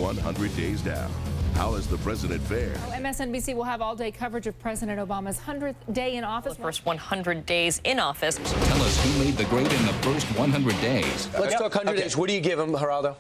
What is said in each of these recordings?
100 days down. How has the president fared? MSNBC will have all-day coverage of President Obama's 100th day in office. The first 100 days in office. Tell us who made the grade in the first 100 days. Let's talk 100 days. What do you give him, Geraldo?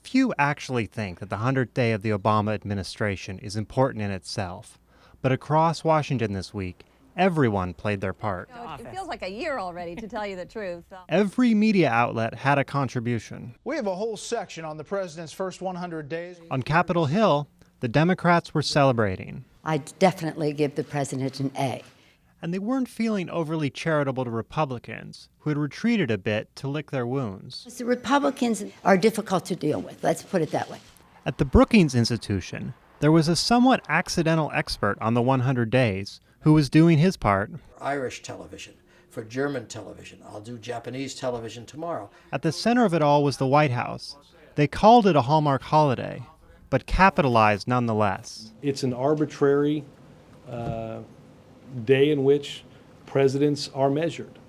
Few actually think that the 100th day of the Obama administration is important in itself. But across Washington this week, everyone played their part. It feels like a year already, to tell you the truth. Every media outlet had a contribution. We have a whole section on the president's first 100 days. On Capitol Hill, the Democrats were celebrating. I'd definitely give the president an A. And they weren't feeling overly charitable to Republicans, who had retreated a bit to lick their wounds. The Republicans are difficult to deal with, let's put it that way. At the Brookings Institution, there was a somewhat accidental expert on the 100 days who was doing his part. Irish television, for German television. I'll do Japanese television tomorrow. At the center of it all was the White House. They called it a Hallmark holiday, but capitalized nonetheless. It's an arbitrary day in which presidents are measured.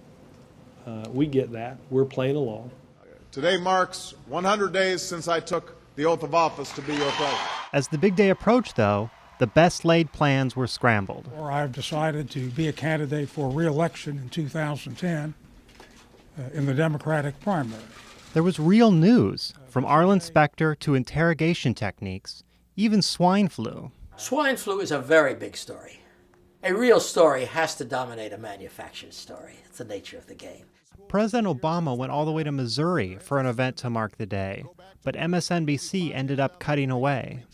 We get that. We're playing along. Today marks 100 days since I took the oath of office to be your president. As the big day approached, though, the best-laid plans were scrambled. I've decided to be a candidate for re-election in 2010 in the Democratic primary. There was real news, from Arlen Specter to interrogation techniques, even swine flu. Swine flu is a very big story. A real story has to dominate a manufactured story. It's the nature of the game. President Obama went all the way to Missouri for an event to mark the day, but MSNBC ended up cutting away.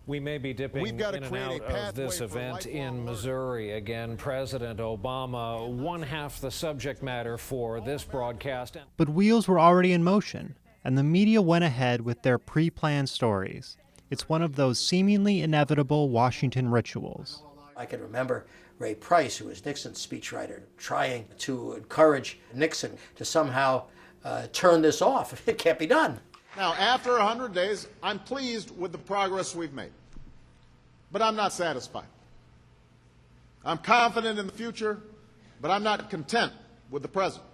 We may be dipping in and out of this event in Missouri. Again, President Obama, one half the subject matter for this broadcast. But wheels were already in motion, and the media went ahead with their pre-planned stories. It's one of those seemingly inevitable Washington rituals. I can remember Ray Price, who was Nixon's speechwriter, trying to encourage Nixon to somehow turn this off. It can't be done. Now, after 100 days, I'm pleased with the progress we've made. But I'm not satisfied. I'm confident in the future, but I'm not content with the present.